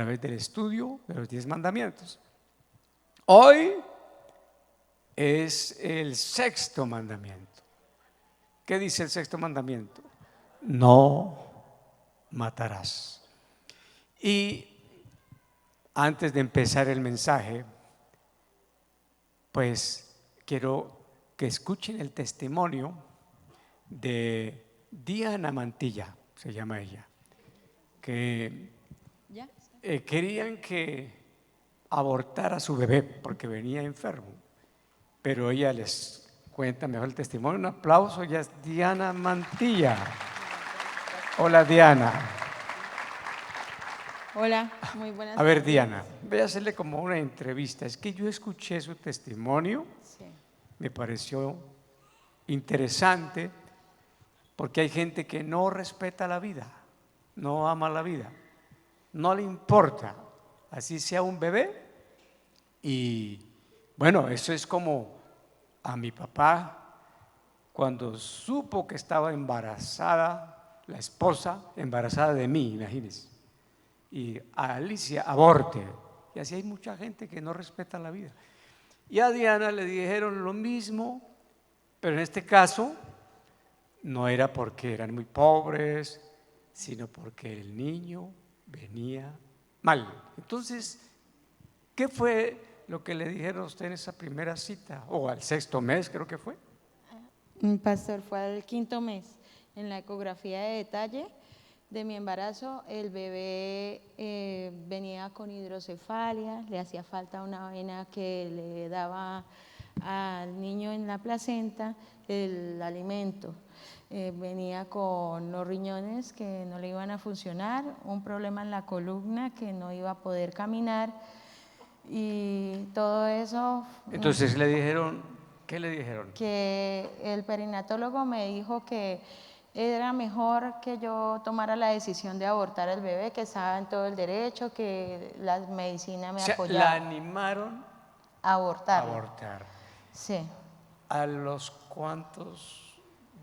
A través del estudio de los 10 mandamientos. Hoy es el sexto mandamiento. ¿Qué dice el sexto mandamiento? No matarás. Y antes de empezar el mensaje, pues quiero que escuchen el testimonio de Diana Mantilla, se llama ella, que querían que abortara a su bebé porque venía enfermo, pero ella les cuenta mejor el testimonio. Un aplauso, ella es Diana Mantilla. Hola, Diana. Hola, muy buenas A ver, tardes. Diana, voy a hacerle como una entrevista. Es que yo escuché su testimonio, Sí. me pareció interesante, porque hay gente que no respeta la vida, no ama la vida, no le importa, así sea un bebé. Y bueno, eso es como a mi papá, cuando supo que estaba embarazada, la esposa embarazada de mí, imagínense, y a Alicia aborte. Y así hay mucha gente que no respeta la vida. Y a Diana le dijeron lo mismo, pero en este caso no era porque eran muy pobres, sino porque el niño venía mal. Entonces, ¿qué fue lo que le dijeron a usted en esa primera cita? O al sexto mes, creo que fue. Pastor, fue al 5.º mes. En la ecografía de detalle de mi embarazo, el bebé venía con hidrocefalia, le hacía falta una vena que le daba al niño en la placenta el alimento. Venía con los riñones que no le iban a funcionar, un problema en la columna que no iba a poder caminar y todo eso. Entonces le dijeron, ¿qué le dijeron? Que el perinatólogo me dijo que era mejor que yo tomara la decisión de abortar al bebé, que estaba en todo el derecho, que la medicina me O sea, apoyaba. la animaron A a abortarlo. abortar. Sí. ¿A los cuántos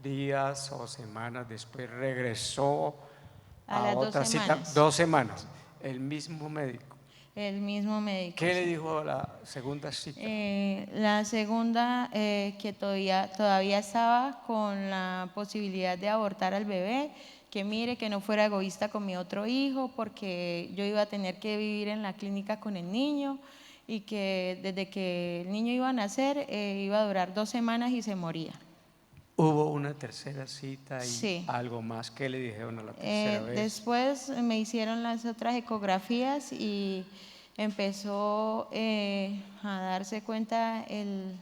días o semanas después regresó A a las 2 otra cita? semanas. 2 semanas. El mismo médico. El mismo médico. ¿Qué le Sí. dijo a la segunda cita? La segunda, que todavía estaba con la posibilidad de abortar al bebé, que mire, que no fuera egoísta con mi otro hijo, porque yo iba a tener que vivir en la clínica con el niño y que desde que el niño iba a nacer iba a durar 2 semanas y se moría. Hubo una tercera cita y Sí. algo más. ¿Qué le dijeron a la tercera vez? Después me hicieron las otras ecografías y empezó a darse cuenta el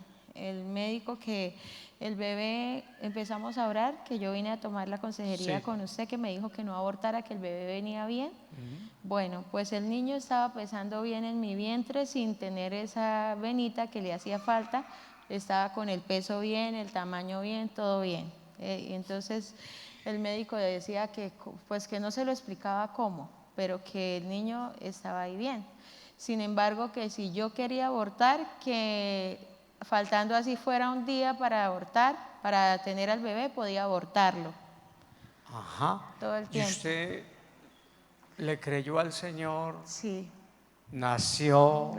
médico que el bebé, empezamos a orar, que yo vine a tomar la consejería Sí. con usted, que me dijo que no abortara, que el bebé venía bien. Bueno, pues el niño estaba pesando bien en mi vientre sin tener esa venita que le hacía falta, estaba con el peso bien, el tamaño bien, todo bien. Y entonces el médico decía que pues que no se lo explicaba cómo, pero que el niño estaba ahí bien. Sin embargo, que si yo quería abortar, que faltando así fuera un día para abortar, para tener al bebé, podía abortarlo. Ajá. Todo el ¿Y tiempo. usted le creyó al Señor? Sí. Nació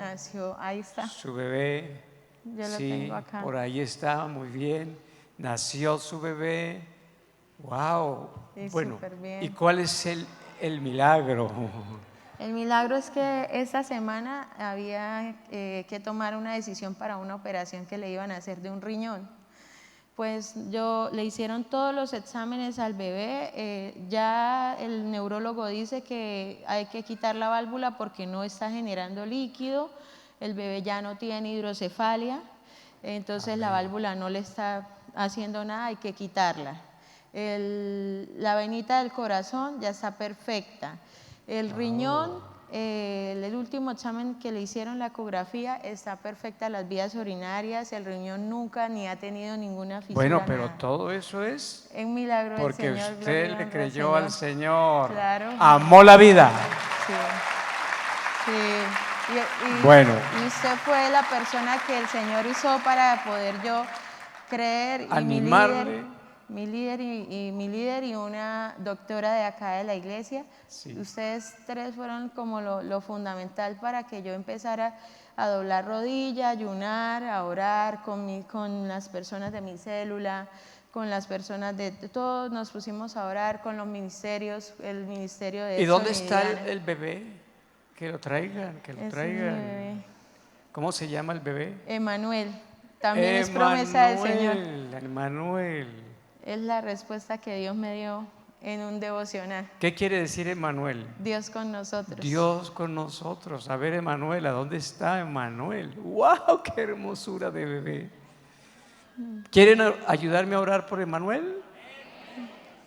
Ahí está. su bebé. Yo lo tengo Sí, acá. por ahí está, muy bien. Nació su bebé. Wow. Sí, Bueno, súper bien. ¿y cuál es el milagro? El milagro es que esta semana había que tomar una decisión para una operación que le iban a hacer de un riñón. Pues le hicieron todos los exámenes al bebé, ya el neurólogo dice que hay que quitar la válvula porque no está generando líquido, el bebé ya no tiene hidrocefalia, entonces Amén. la válvula no le está haciendo nada, hay que quitarla. La venita del corazón ya está perfecta. El riñón, el último examen que le hicieron, la ecografía, está perfecta, las vías urinarias, el riñón nunca ni ha tenido ninguna fisura. Bueno, pero nada. todo eso es Un milagro del porque Señor, usted gloria y le honra al creyó al Señor. Claro. Amó la vida. Sí. Sí. Bueno. Y usted fue la persona que el Señor usó para poder yo creer y mi Animarle líder. mi líder y una doctora de acá de la iglesia. Sí. Ustedes tres fueron como lo fundamental para que yo empezara a doblar rodilla, a ayunar, a orar con las personas de mi célula, con las personas de todos. Nos pusimos a orar con los ministerios, el ministerio de ¿Y dónde Edson y está Diana. el bebé? Que lo traigan, que lo Es mi traigan. bebé. ¿Cómo se llama el bebé? Emanuel, también es promesa del Señor. Emanuel. Es la respuesta que Dios me dio en un devocional. ¿Qué quiere decir Emanuel? Dios con nosotros. Dios con nosotros. A ver, Emanuela, ¿dónde está Emanuel? ¡Wow! ¡Qué hermosura de bebé! ¿Quieren ayudarme a orar por Emanuel?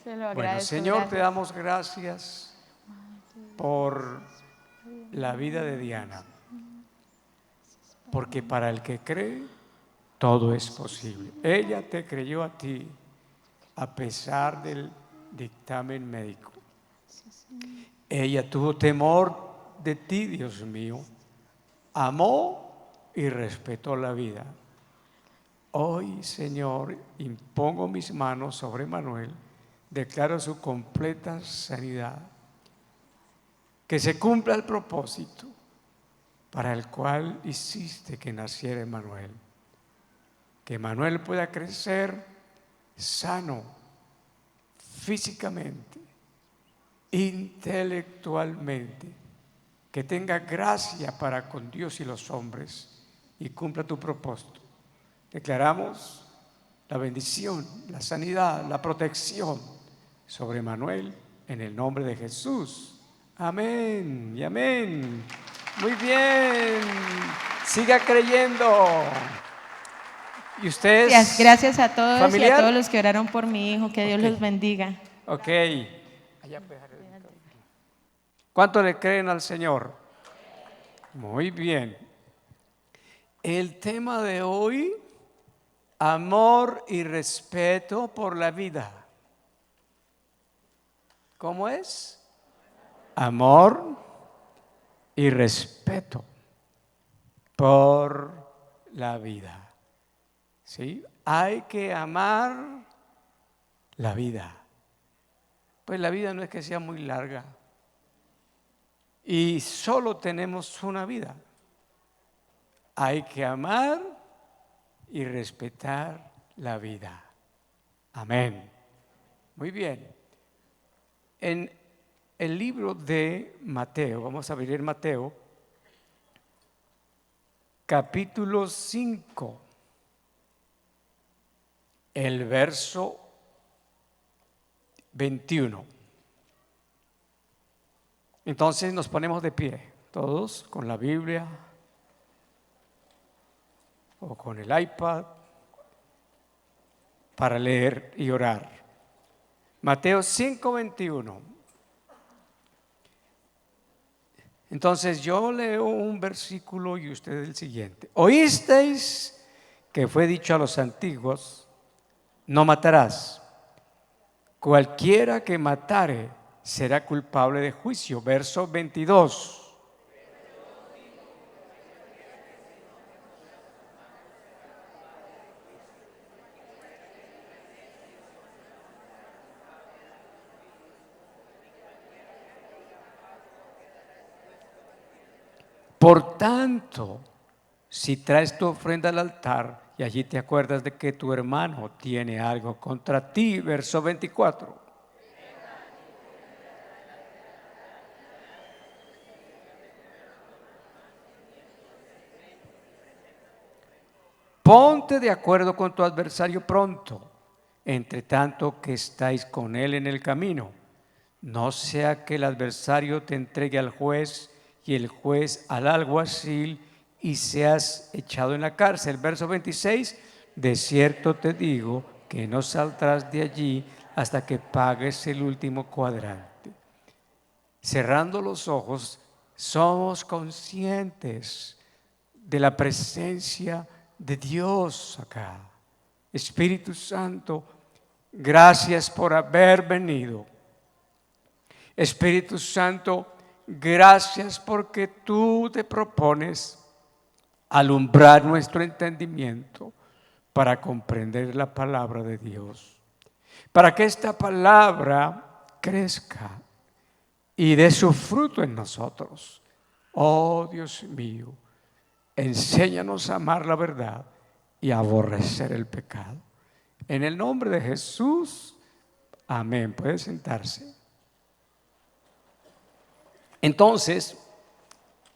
Se lo agradezco. Bueno, Señor, gracias. te damos gracias por la vida de Diana. Porque para el que cree, todo es posible. Ella te creyó a ti a pesar del dictamen médico. Ella tuvo temor de ti, Dios mío. Amó y respetó la vida. Hoy, Señor, impongo mis manos sobre Manuel, declaro su completa sanidad. Que se cumpla el propósito para el cual hiciste que naciera Emanuel. Que Emanuel pueda crecer sano, físicamente, intelectualmente, que tenga gracia para con Dios y los hombres y cumpla tu propósito. Declaramos la bendición, la sanidad, la protección sobre Emanuel en el nombre de Jesús. Amén y amén. Muy bien, siga creyendo. ¿Y ustedes? Gracias a todos ¿Familiar? y a todos los que oraron por mi hijo. Que Dios Ok. los bendiga. Ok. ¿Cuánto le creen al Señor? Muy bien. El tema de hoy, amor y respeto por la vida. ¿Cómo es? Amor y respeto por la vida. ¿Sí? Hay que amar la vida. Pues la vida no es que sea muy larga. Y solo tenemos una vida. Hay que amar y respetar la vida. Amén. Muy bien. En el libro de Mateo, vamos a abrir Mateo, capítulo 5, el verso 21. Entonces nos ponemos de pie, todos con la Biblia o con el iPad para leer y orar. Mateo 5:21. Entonces yo leo un versículo y usted el siguiente. Oísteis que fue dicho a los antiguos, no matarás. Cualquiera que matare será culpable de juicio. Verso 22. Por tanto, si traes tu ofrenda al altar y allí te acuerdas de que tu hermano tiene algo contra ti, verso 24. Ponte de acuerdo con tu adversario pronto, entre tanto que estáis con él en el camino. No sea que el adversario te entregue al juez y el juez al alguacil y seas echado en la cárcel. Verso 26, de cierto te digo que no saldrás de allí hasta que pagues el último cuadrante. Cerrando los ojos, somos conscientes de la presencia de Dios acá. Espíritu Santo, gracias por haber venido. Espíritu Santo, gracias porque tú te propones alumbrar nuestro entendimiento para comprender la palabra de Dios. para que esta palabra crezca y dé su fruto en nosotros. Oh Dios mío, enséñanos a amar la verdad y a aborrecer el pecado. En el nombre de Jesús, amén. Puede sentarse. Entonces,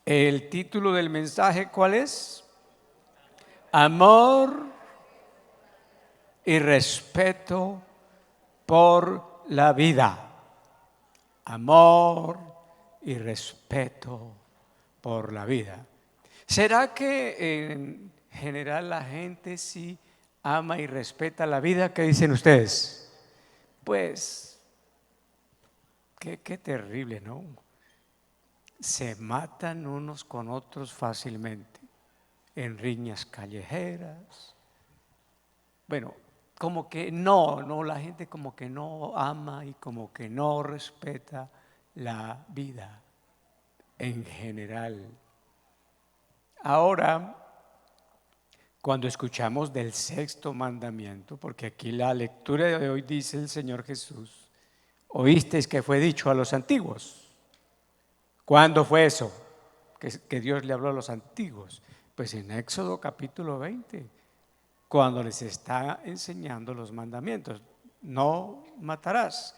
el título del mensaje, ¿cuál es? Amor y respeto por la vida. Amor y respeto por la vida. ¿Será que en general la gente sí ama y respeta la vida? ¿Qué dicen ustedes? Pues, qué terrible, ¿no? Se matan unos con otros fácilmente, en riñas callejeras. Bueno, como que no, la gente como que no ama y como que no respeta la vida en general. Ahora, cuando escuchamos del sexto mandamiento, porque aquí la lectura de hoy dice el Señor Jesús, oísteis que fue dicho a los antiguos. ¿Cuándo fue eso? Que Dios le habló a los antiguos. Pues en Éxodo capítulo 20, cuando les está enseñando los mandamientos. No matarás.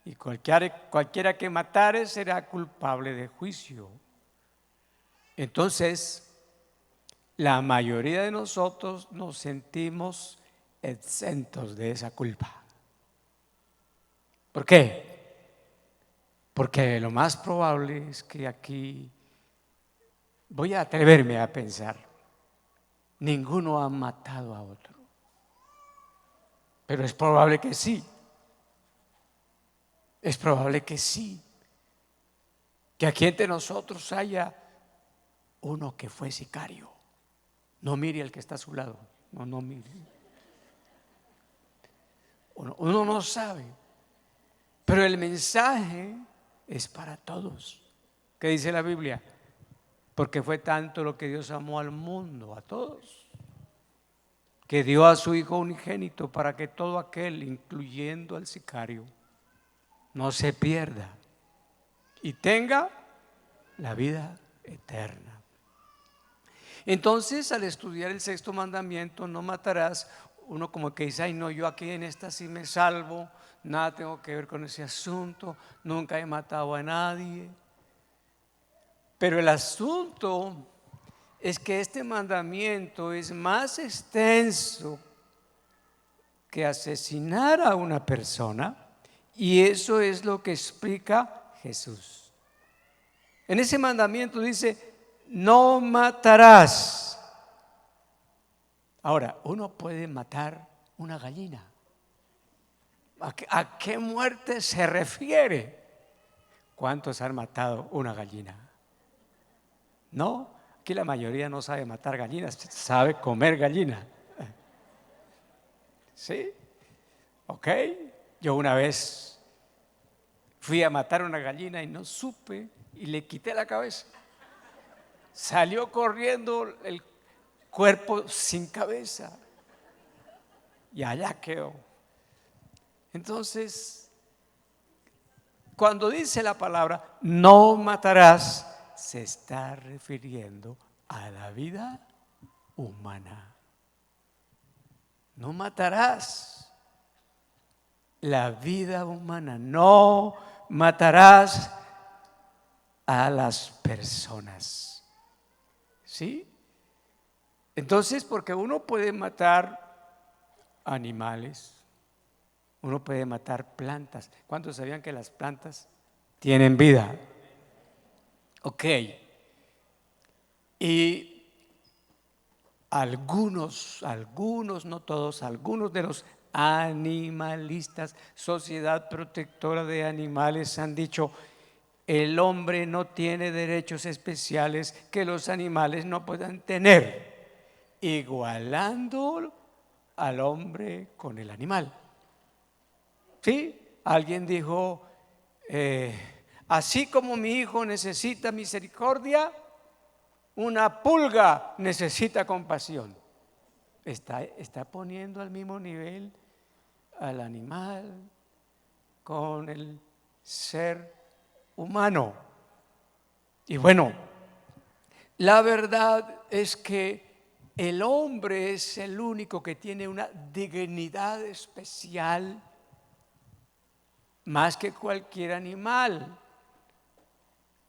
Y cualquiera que matare será culpable de juicio. Entonces, la mayoría de nosotros nos sentimos exentos de esa culpa. ¿Por qué? Porque lo más probable es que aquí, voy a atreverme a pensar, ninguno ha matado a otro. Pero es probable que sí. Es probable que sí. Que aquí entre nosotros haya uno que fue sicario. No mire al que está a su lado. No mire. Uno no sabe. Pero el mensaje es para todos. ¿Qué dice la Biblia? Porque fue tanto lo que Dios amó al mundo, a todos, que dio a su Hijo unigénito para que todo aquel, incluyendo al sicario, no se pierda y tenga la vida eterna. Entonces, al estudiar el sexto mandamiento, no matarás, uno como que dice, ay no, yo aquí en esta sí me salvo, nada tengo que ver con ese asunto, nunca he matado a nadie. Pero el asunto es que este mandamiento es más extenso que asesinar a una persona, y eso es lo que explica Jesús. En ese mandamiento dice, no matarás. Ahora, uno puede matar una gallina. ¿A qué muerte se refiere? ¿Cuántos han matado una gallina? No, aquí la mayoría no sabe matar gallinas, sabe comer gallina. ¿Sí? Ok. Yo una vez fui a matar una gallina y no supe y le quité la cabeza. Salió corriendo el cuerpo sin cabeza y allá quedó. Entonces, cuando dice la palabra no matarás, se está refiriendo a la vida humana. No matarás la vida humana, no matarás a las personas. ¿Sí? Entonces, porque uno puede matar animales, uno puede matar plantas. ¿Cuántos sabían que las plantas tienen vida? Ok. Y algunos, no todos, algunos de los animalistas, Sociedad Protectora de Animales, han dicho, el hombre no tiene derechos especiales que los animales no puedan tener, igualando al hombre con el animal. ¿Sí? Alguien dijo, así como mi hijo necesita misericordia, una pulga necesita compasión. Está poniendo al mismo nivel al animal con el ser humano. Y bueno, la verdad es que el hombre es el único que tiene una dignidad especial más que cualquier animal.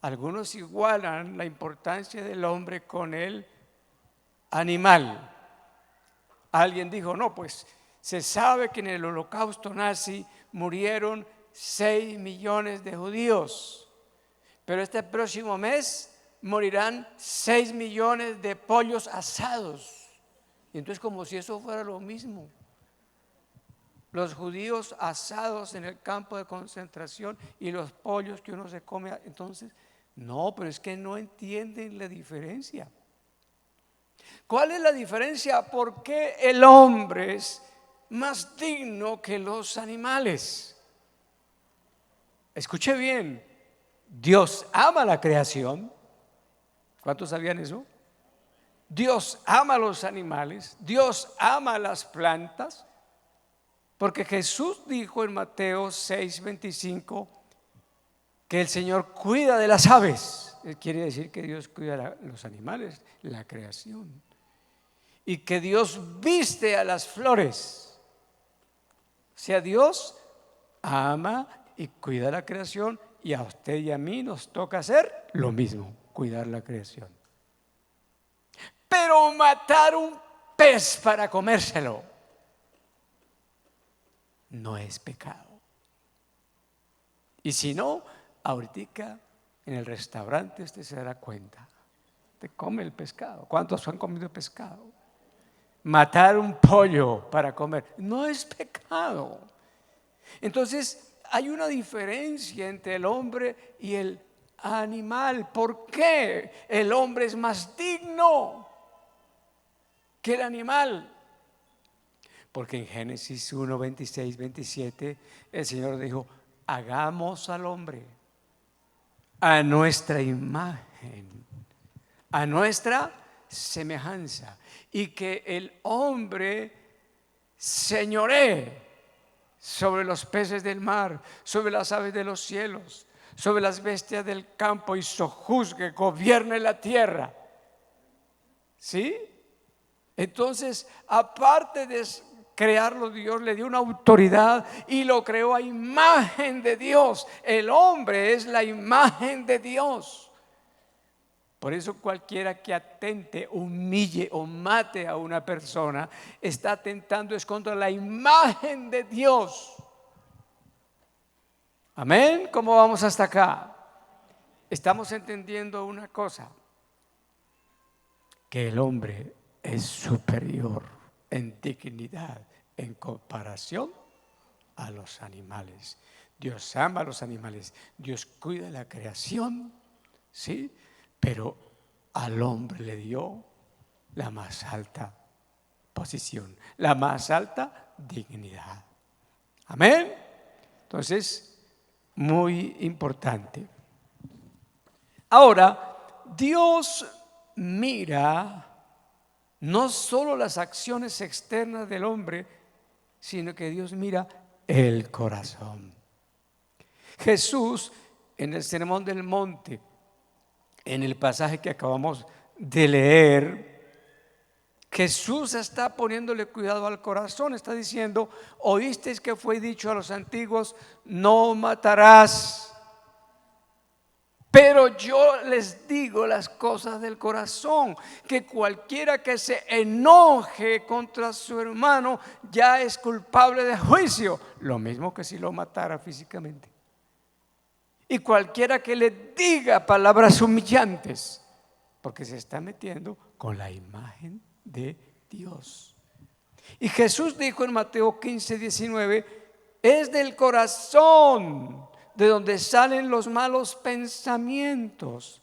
Algunos igualan la importancia del hombre con el animal. Alguien dijo, no, pues se sabe que en el holocausto nazi murieron 6 millones de judíos, pero este próximo mes morirán 6 millones de pollos asados. Y entonces, como si eso fuera lo mismo, los judíos asados en el campo de concentración y los pollos que uno se come. Entonces, no, pero es que no entienden la diferencia. ¿Cuál es la diferencia? ¿Por qué el hombre es más digno que los animales? Escuche bien, Dios ama la creación. ¿Cuántos sabían eso? Dios ama a los animales, Dios ama las plantas, porque Jesús dijo en Mateo 6:25 que el Señor cuida de las aves. Quiere decir que Dios cuida los animales, la creación. Y que Dios viste a las flores. O sea, Dios ama y cuida la creación, y a usted y a mí nos toca hacer lo mismo, cuidar la creación. Pero matar un pez para comérselo no es pecado. Y si no, ahorita en el restaurante usted se dará cuenta. Te come el pescado. ¿Cuántos han comido pescado? Matar un pollo para comer no es pecado. Entonces hay una diferencia entre el hombre y el animal. ¿Por qué el hombre es más digno que el animal? Porque en Génesis 1, 26, 27 el Señor dijo: hagamos al hombre a nuestra imagen, a nuestra semejanza, y que el hombre señoree sobre los peces del mar, sobre las aves de los cielos, sobre las bestias del campo, y sojuzgue, gobierne la tierra. ¿Sí? Entonces, aparte de crearlo, Dios le dio una autoridad y lo creó a imagen de Dios. El hombre es la imagen de Dios. Por eso cualquiera que atente, humille o mate a una persona está atentando es contra la imagen de Dios. Amén. ¿Cómo vamos hasta acá? Estamos entendiendo una cosa: que el hombre es superior en dignidad en comparación a los animales. Dios ama a los animales, Dios cuida la creación, ¿sí? Pero al hombre le dio la más alta posición, la más alta dignidad. Amén. Entonces, muy importante. Ahora, Dios mira no solo las acciones externas del hombre, sino que Dios mira el corazón. Jesús, en el Sermón del Monte, en el pasaje que acabamos de leer, Jesús está poniéndole cuidado al corazón. Está diciendo: oísteis que fue dicho a los antiguos, no matarás. Pero yo les digo las cosas del corazón, que cualquiera que se enoje contra su hermano ya es culpable de juicio, lo mismo que si lo matara físicamente. Y cualquiera que le diga palabras humillantes, porque se está metiendo con la imagen de Dios. Y Jesús dijo en Mateo 15, 19: es del corazón de donde salen los malos pensamientos,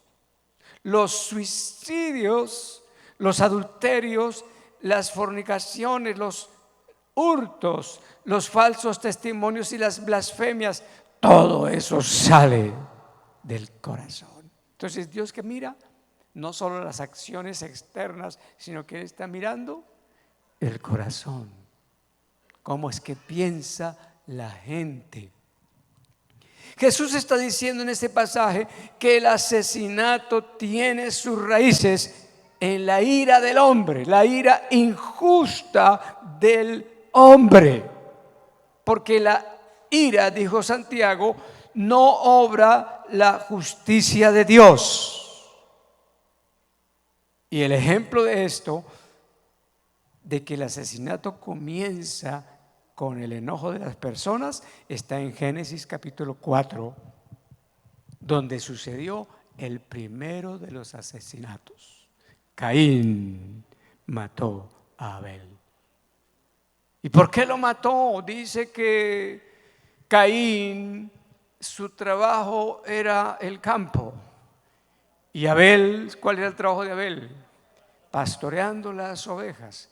los suicidios, los adulterios, las fornicaciones, los hurtos, los falsos testimonios y las blasfemias. Todo eso sale del corazón. Entonces, Dios, que mira no solo las acciones externas, sino que está mirando el corazón. cómo es que piensa la gente. Jesús está diciendo en este pasaje que el asesinato tiene sus raíces en la ira del hombre, la ira injusta del hombre. Porque la ira, dijo Santiago, no obra la justicia de Dios. Y el ejemplo de esto, de que el asesinato comienza con el enojo de las personas, está en Génesis capítulo 4, donde sucedió el primero de los asesinatos. Caín mató a Abel. ¿Y por qué lo mató? Dice que Caín, su trabajo era el campo. Y Abel, ¿cuál era el trabajo de Abel? Pastoreando las ovejas.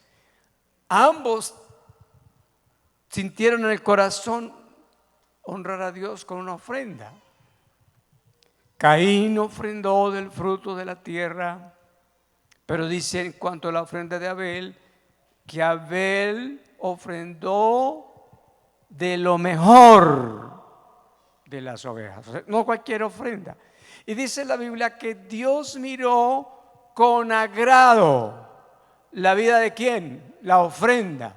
Ambos sintieron en el corazón honrar a Dios con una ofrenda. Caín ofrendó del fruto de la tierra, pero dice en cuanto a la ofrenda de Abel, que Abel ofrendó de lo mejor de las ovejas, o sea, no cualquier ofrenda. Y dice la Biblia que Dios miró con agrado la vida de ¿quién? La ofrenda.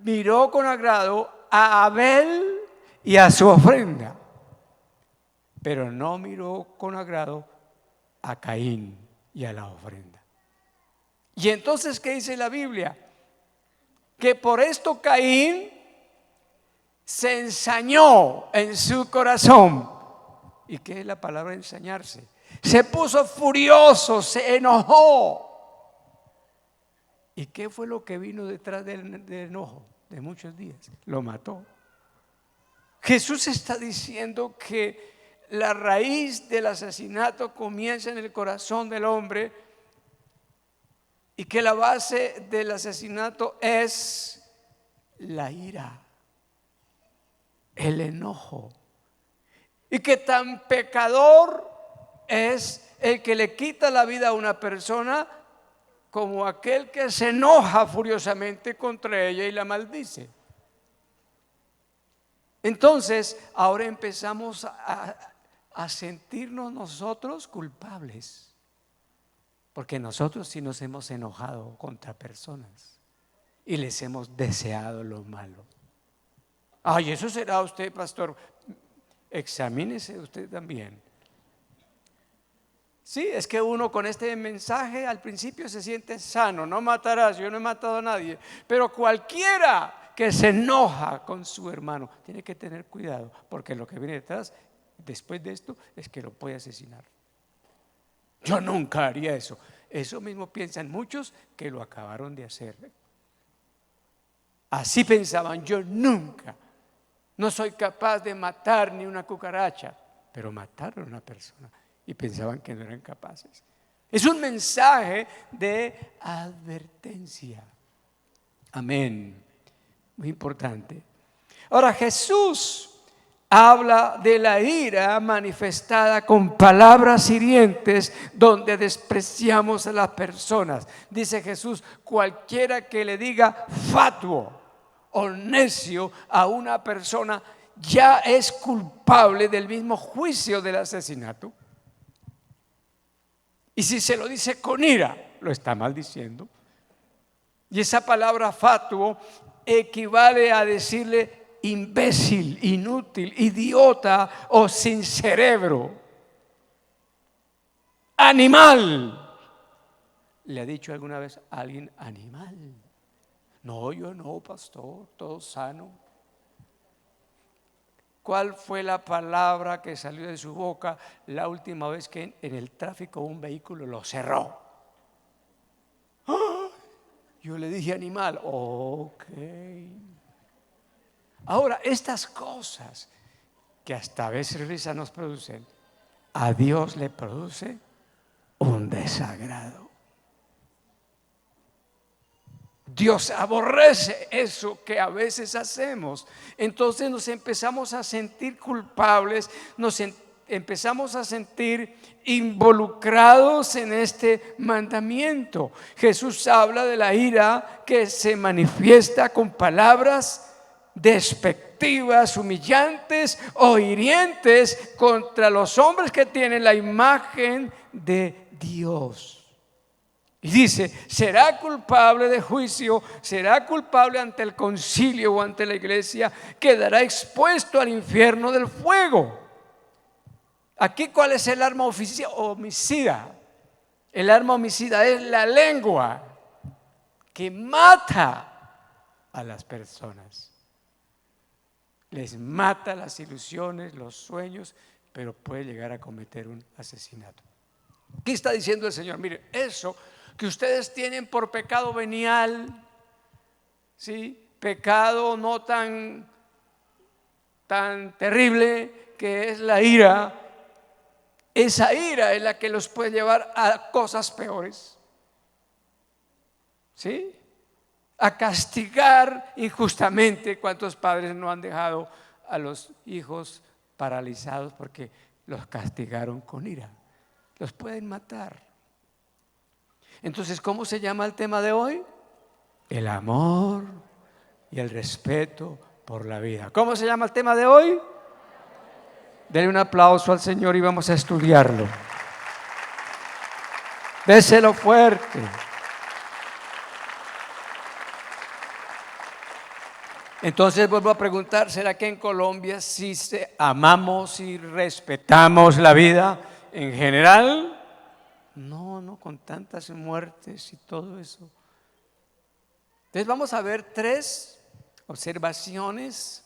Miró con agrado a Abel y a su ofrenda, pero no miró con agrado a Caín y a la ofrenda. Y entonces, ¿qué dice la Biblia? Que por esto Caín se ensañó en su corazón. ¿Y qué es la palabra ensañarse? Se puso furioso, se enojó. ¿Y qué fue lo que vino detrás del enojo de muchos días? Lo mató. Jesús está diciendo que la raíz del asesinato comienza en el corazón del hombre y que la base del asesinato es la ira, el enojo, y que tan pecador es el que le quita la vida a una persona como aquel que se enoja furiosamente contra ella y la maldice. Entonces, ahora empezamos a sentirnos nosotros culpables, porque nosotros sí nos hemos enojado contra personas y les hemos deseado lo malo. Ay, eso será usted, pastor. Examínese usted también. Sí, es que uno con este mensaje al principio se siente sano, no matarás, yo no he matado a nadie, pero cualquiera que se enoja con su hermano tiene que tener cuidado, porque lo que viene detrás, después de esto, es que lo puede asesinar. Yo nunca haría eso. Eso mismo piensan muchos que lo acabaron de hacer. Así pensaban, yo nunca, no soy capaz de matar ni una cucaracha, pero mataron a una persona. Y pensaban que no eran capaces. Es un mensaje de advertencia. Amén. Muy importante. Ahora, Jesús habla de la ira manifestada con palabras hirientes donde despreciamos a las personas. Dice Jesús, cualquiera que le diga fatuo o necio a una persona ya es culpable del mismo juicio del asesinato. Y si se lo dice con ira, lo está maldiciendo. Y esa palabra fatuo equivale a decirle imbécil, inútil, idiota o sin cerebro. Animal. ¿Le ha dicho alguna vez a alguien animal? No, yo no, pastor, todo sano. ¿Cuál fue la palabra que salió de su boca la última vez que en el tráfico un vehículo lo cerró? ¡Ah! Yo le dije animal. Ok. Ahora, estas cosas que hasta a veces risa nos producen, a Dios le produce un desagrado. Dios aborrece eso que a veces hacemos. Entonces nos empezamos a sentir culpables, empezamos a sentir involucrados en este mandamiento. Jesús habla de la ira que se manifiesta con palabras despectivas, humillantes o hirientes contra los hombres que tienen la imagen de Dios. Y dice, será culpable de juicio, será culpable ante el concilio o ante la iglesia, quedará expuesto al infierno del fuego. Aquí, ¿cuál es el arma homicida? El arma homicida es la lengua, que mata a las personas. Les mata las ilusiones, los sueños, pero puede llegar a cometer un asesinato. ¿Qué está diciendo el Señor? Mire, eso que ustedes tienen por pecado venial, ¿sí? Pecado no tan terrible, que es la ira. Esa ira es la que los puede llevar a cosas peores, ¿sí? A castigar injustamente. ¿Cuántos padres no han dejado a los hijos paralizados porque los castigaron con ira? Los pueden matar. Entonces, ¿cómo se llama el tema de hoy? El amor y el respeto por la vida. ¿Cómo se llama el tema de hoy? Denle un aplauso al Señor y vamos a estudiarlo. Déselo fuerte. Entonces vuelvo a preguntar, ¿será que en Colombia sí amamos y respetamos la vida en general? No, con tantas muertes y todo eso. Entonces vamos a ver 3 observaciones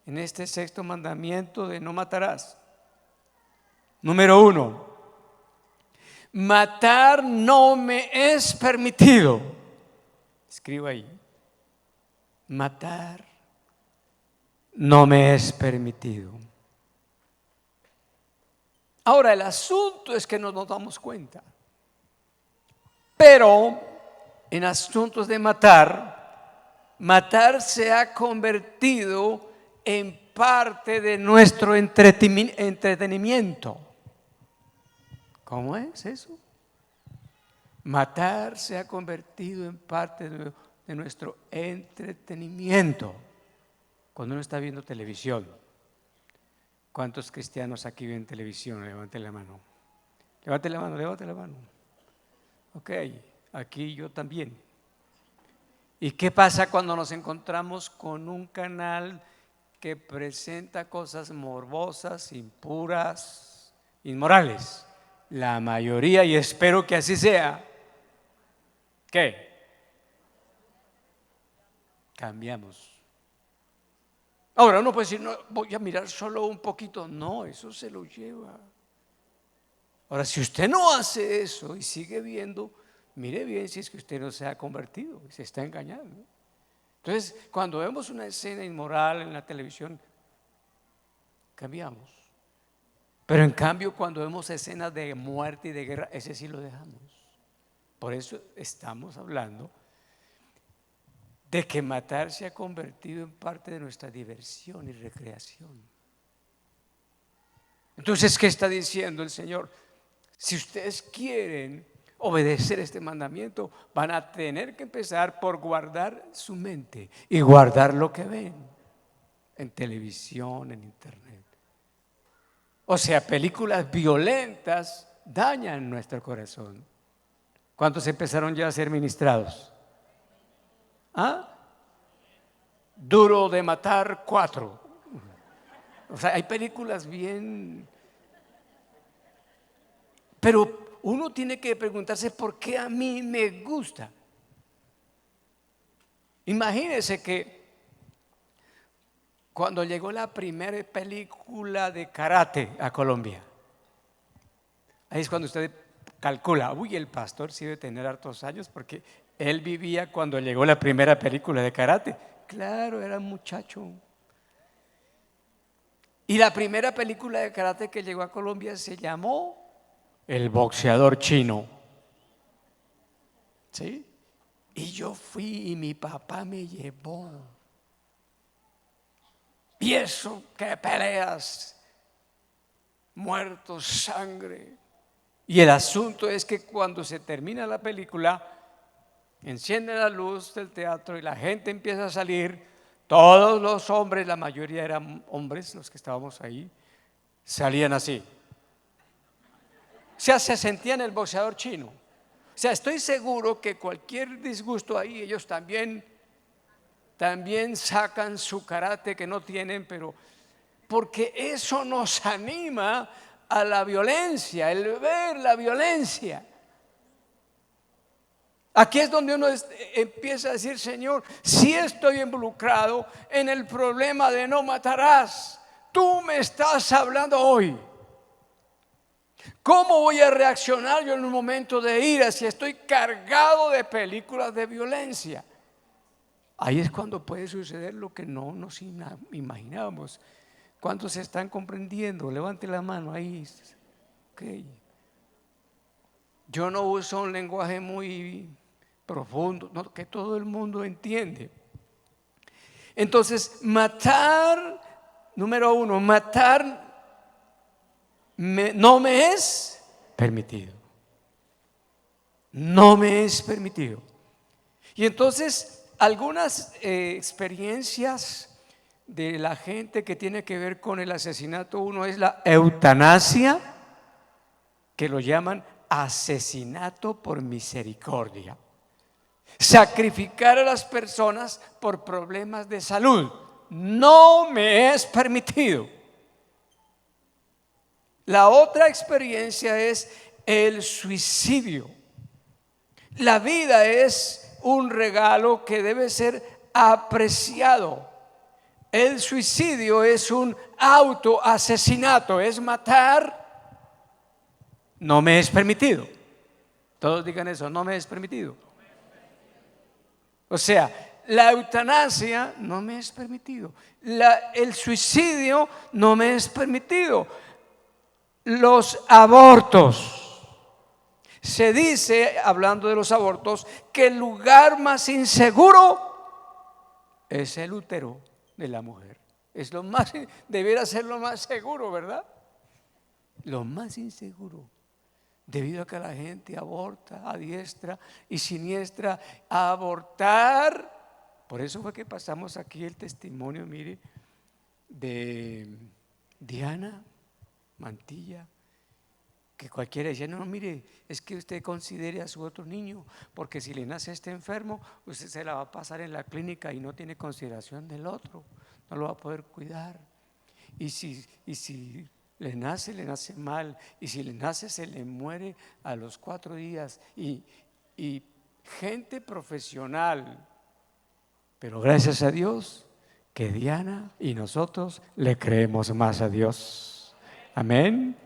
en este 6º mandamiento de no matarás. Número 1, matar no me es permitido. Escribo ahí, matar no me es permitido. Ahora, el asunto es que no nos damos cuenta. Pero en asuntos de matar se ha convertido en parte de nuestro entretenimiento. ¿Cómo es eso? Matar se ha convertido en parte de nuestro entretenimiento. Cuando uno está viendo televisión. ¿Cuántos cristianos aquí ven televisión? Levante la mano. Levante la mano, levante la mano. Ok, aquí yo también. ¿Y qué pasa cuando nos encontramos con un canal que presenta cosas morbosas, impuras, inmorales? La mayoría, y espero que así sea, ¿qué? Cambiamos. Ahora uno puede decir, no, voy a mirar solo un poquito. No, eso se lo lleva. Ahora, si usted no hace eso y sigue viendo, mire bien si es que usted no se ha convertido, se está engañando. Entonces, cuando vemos una escena inmoral en la televisión, cambiamos. Pero en cambio, cuando vemos escenas de muerte y de guerra, ese sí lo dejamos. Por eso estamos hablando de que matar se ha convertido en parte de nuestra diversión y recreación. Entonces, ¿qué está diciendo el Señor? Si ustedes quieren obedecer este mandamiento, van a tener que empezar por guardar su mente y guardar lo que ven en televisión, en internet. O sea, películas violentas dañan nuestro corazón. ¿Cuántos empezaron ya a ser ministrados? ¿Ah? Duro de matar 4. O sea, hay películas bien. Pero uno tiene que preguntarse por qué a mí me gusta. Imagínense que cuando llegó la primera película de karate a Colombia, ahí es cuando usted calcula, uy, el pastor sí debe tener hartos años porque él vivía cuando llegó la primera película de karate. Claro, era un muchacho. Y la primera película de karate que llegó a Colombia se llamó El boxeador chino. ¿Sí? Y yo fui y mi papá me llevó. Y eso, que peleas, muertos, sangre. Y el asunto es que cuando se termina la película, enciende la luz del teatro y la gente empieza a salir, Todos los hombres, la mayoría eran hombres, los que estábamos ahí, salían así. O sea, se sentían el boxeador chino. O sea, estoy seguro que cualquier disgusto ahí, ellos también sacan su karate que no tienen, pero porque eso nos anima a la violencia, el ver la violencia. Aquí es donde uno empieza a decir: Señor, si estoy involucrado en el problema de no matarás, tú me estás hablando hoy. ¿Cómo voy a reaccionar yo en un momento de ira si estoy cargado de películas de violencia? Ahí es cuando puede suceder lo que no nos imaginábamos. ¿Cuántos se están comprendiendo? Levante la mano ahí. Okay. Yo no uso un lenguaje muy profundo, no, que todo el mundo entiende. Entonces, matar, número uno, matar no me es permitido. No me es permitido. Y entonces, algunas experiencias de la gente que tiene que ver con el asesinato, uno es la eutanasia, que lo llaman asesinato por misericordia. Sacrificar a las personas por problemas de salud no me es permitido. La otra experiencia es el suicidio. La vida es un regalo que debe ser apreciado. El suicidio es un autoasesinato, es matar. No me es permitido. Todos digan eso: no me es permitido. O sea, la eutanasia no me es permitido. El suicidio no me es permitido. Los abortos. Se dice, hablando de los abortos, que el lugar más inseguro es el útero de la mujer. Es lo más, debiera ser lo más seguro, ¿verdad? Lo más inseguro. Debido a que la gente aborta a diestra y siniestra, a abortar. Por eso fue que pasamos aquí el testimonio, mire, de Diana Mantilla, que cualquiera decía: no, mire, es que usted considere a su otro niño, porque si le nace este enfermo, usted se la va a pasar en la clínica y no tiene consideración del otro, no lo va a poder cuidar. Y si le nace mal, y si le nace, se le muere a los 4 días. Y gente profesional, pero gracias a Dios que Diana y nosotros le creemos más a Dios. Amén.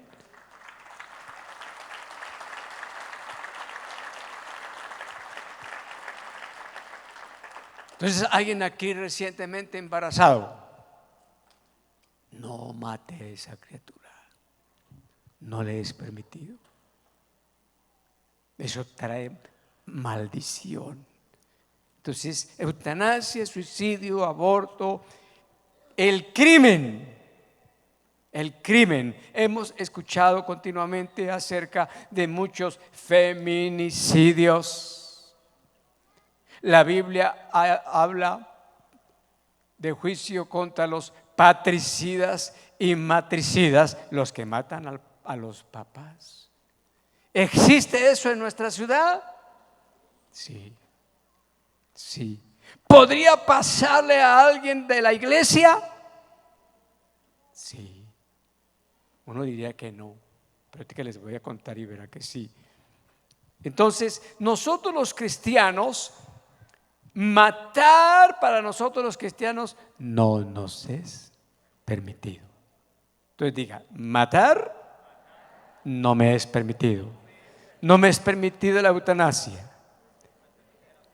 Entonces, alguien aquí recientemente embarazado, no mate a esa criatura, no le es permitido. Eso trae maldición. Entonces, eutanasia, suicidio, aborto, el crimen. Hemos escuchado continuamente acerca de muchos feminicidios. La Biblia habla de juicio contra los patricidas y matricidas, los que matan a los papás. ¿Existe eso en nuestra ciudad? Sí. ¿Podría pasarle a alguien de la iglesia? Sí. Uno diría que no, pero es que les voy a contar y verá que sí. Entonces, nosotros los cristianos, matar para nosotros los cristianos no nos es permitido. Entonces diga: matar no me es permitido. No me es permitido la eutanasia.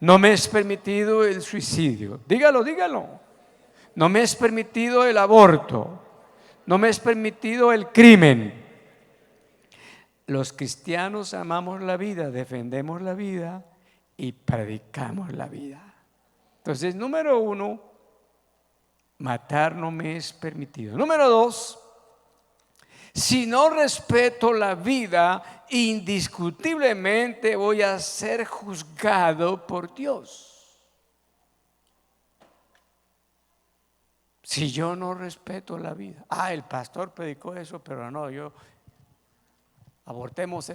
No me es permitido el suicidio. Dígalo. No me es permitido el aborto. No me es permitido el crimen. Los cristianos amamos la vida, defendemos la vida y predicamos la vida. Entonces, número 1, matar no me es permitido. Número 2, si no respeto la vida, indiscutiblemente voy a ser juzgado por Dios. Si yo no respeto la vida, el pastor predicó eso, pero no, abortemos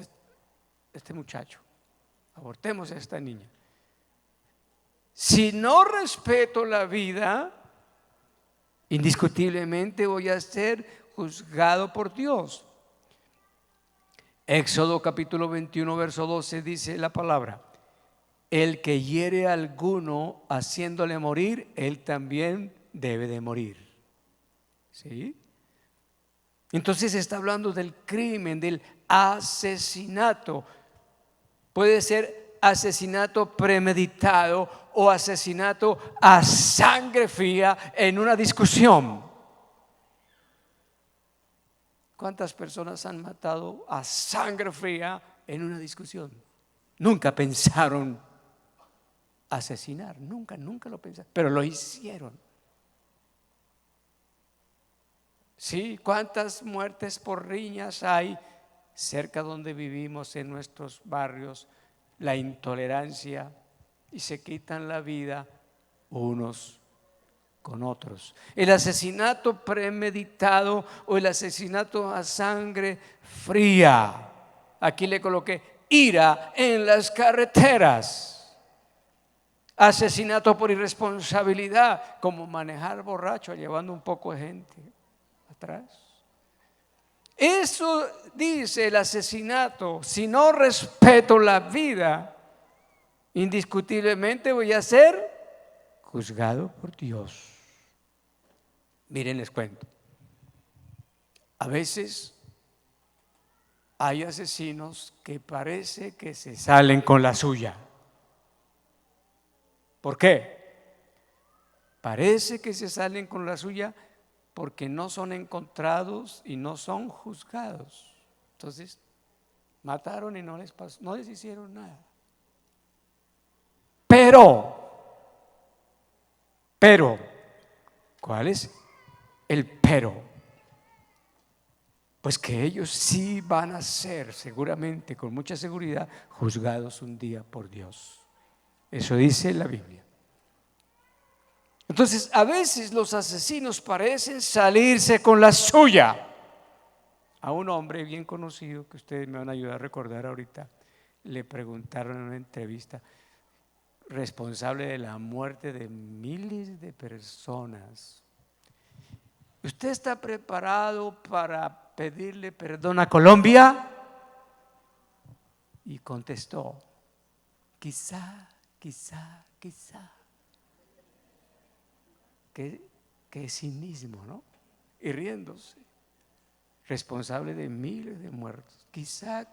este muchacho, abortemos a esta niña. Si no respeto la vida, indiscutiblemente voy a ser juzgado por Dios. Éxodo capítulo 21, verso 12 dice la palabra: el que hiere a alguno haciéndole morir, él también debe de morir. ¿Sí? Entonces está hablando del crimen, del asesinato. Puede ser asesinato premeditado o asesinato a sangre fría en una discusión. ¿Cuántas personas han matado a sangre fría en una discusión? Nunca pensaron asesinar, nunca lo pensaron, pero lo hicieron. Sí, ¿cuántas muertes por riñas hay cerca donde vivimos, en nuestros barrios? La intolerancia, y se quitan la vida unos con otros. El asesinato premeditado o el asesinato a sangre fría. Aquí le coloqué ira en las carreteras. Asesinato por irresponsabilidad, como manejar borracho llevando un poco de gente atrás. Eso dice el asesinato. Si no respeto la vida, indiscutiblemente voy a ser juzgado por Dios. Miren, les cuento. A veces hay asesinos que parece que se salen con la suya. ¿Por qué? Parece que se salen con la suya porque no son encontrados y no son juzgados. Entonces, mataron y no les pasó, no les hicieron nada. Pero, ¿cuál es el pero? Pues que ellos sí van a ser, seguramente, con mucha seguridad, juzgados un día por Dios. Eso dice la Biblia. Entonces, a veces los asesinos parecen salirse con la suya. A un hombre bien conocido, que ustedes me van a ayudar a recordar ahorita, le preguntaron en una entrevista: responsable de la muerte de miles de personas, ¿usted está preparado para pedirle perdón a Colombia? Y contestó: quizá. Qué cinismo, ¿no? Y riéndose. Responsable de miles de muertos. Quizá.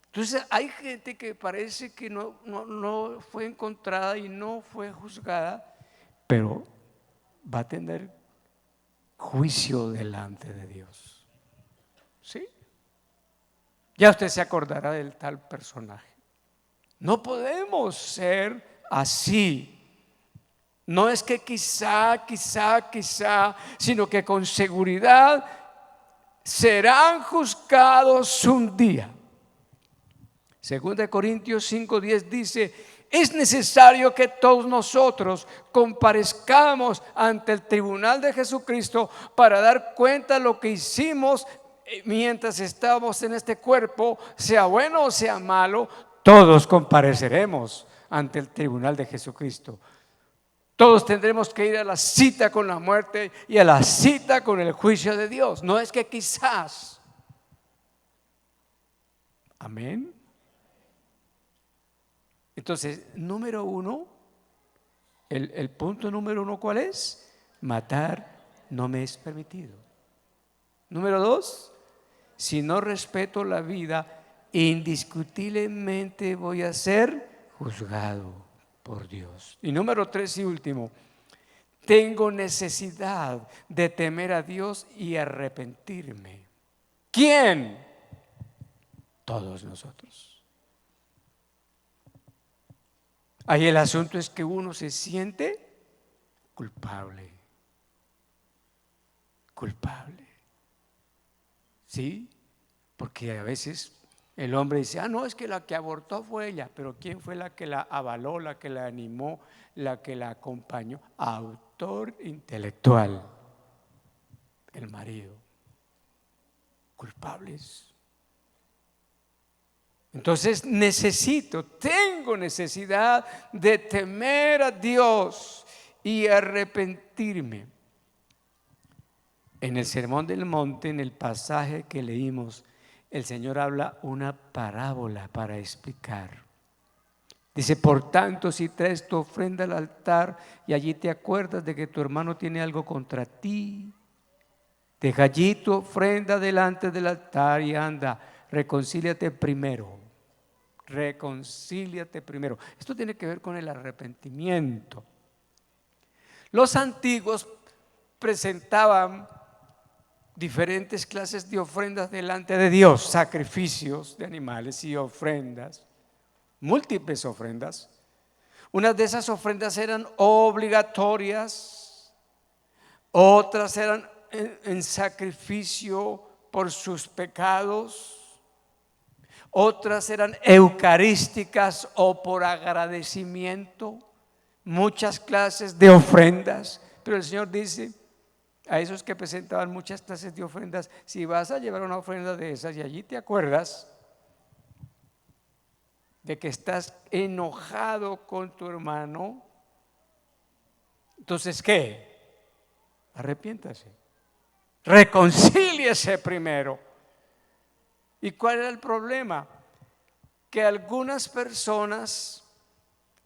Entonces hay gente que parece que no fue encontrada y no fue juzgada, pero va a tener juicio delante de Dios. ¿Sí? Ya usted se acordará del tal personaje. No podemos ser así. No es que quizá, sino que con seguridad serán juzgados un día. 2 Corintios 5:10 dice: es necesario que todos nosotros comparezcamos ante el tribunal de Jesucristo para dar cuenta de lo que hicimos mientras estábamos en este cuerpo, sea bueno o sea malo. Todos compareceremos ante el tribunal de Jesucristo. Todos tendremos que ir a la cita con la muerte y a la cita con el juicio de Dios. No es que quizás. Amén. Entonces, número uno, el punto número uno, ¿cuál es? Matar no me es permitido. Número dos, si no respeto la vida, indiscutiblemente voy a ser juzgado por Dios. Y número tres y último, tengo necesidad de temer a Dios y arrepentirme. ¿Quién? Todos nosotros. Ahí el asunto es que uno se siente culpable. ¿Sí? Porque a veces El hombre dice, ah, no, es que la que abortó fue ella, pero ¿quién fue la que la avaló, la que la animó, la que la acompañó? Autor intelectual, el marido. Culpables. Entonces tengo necesidad de temer a Dios y arrepentirme. En el Sermón del Monte, en el pasaje que leímos, el Señor habla una parábola para explicar. Dice, por tanto, si traes tu ofrenda al altar y allí te acuerdas de que tu hermano tiene algo contra ti, deja allí tu ofrenda delante del altar y anda, reconcíliate primero. Reconcíliate primero. Esto tiene que ver con el arrepentimiento. Los antiguos presentaban diferentes clases de ofrendas delante de Dios, sacrificios de animales y ofrendas, múltiples ofrendas. Unas de esas ofrendas eran obligatorias, otras eran en sacrificio por sus pecados, otras eran eucarísticas o por agradecimiento, muchas clases de ofrendas. Pero el Señor dice a esos que presentaban muchas clases de ofrendas, si vas a llevar una ofrenda de esas y allí te acuerdas de que estás enojado con tu hermano, entonces ¿qué? Arrepiéntase, reconcíliese primero. ¿Y cuál era el problema? Que algunas personas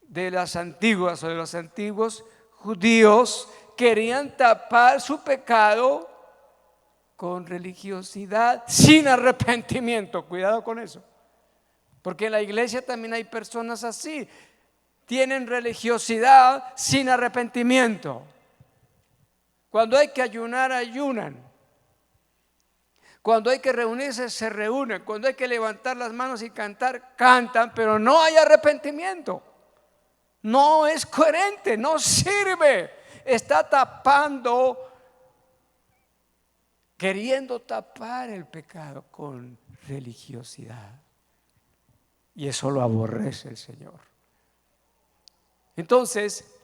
de las antiguas o de los antiguos judíos querían tapar su pecado con religiosidad sin arrepentimiento. Cuidado con eso, porque en la iglesia también hay personas así, tienen religiosidad sin arrepentimiento. Cuando hay que ayunar, ayunan. Cuando hay que reunirse, se reúnen. Cuando hay que levantar las manos y cantar, cantan, pero no hay arrepentimiento. No es coherente, no sirve. Está tapando, queriendo tapar el pecado con religiosidad. Y eso lo aborrece el Señor. Entonces,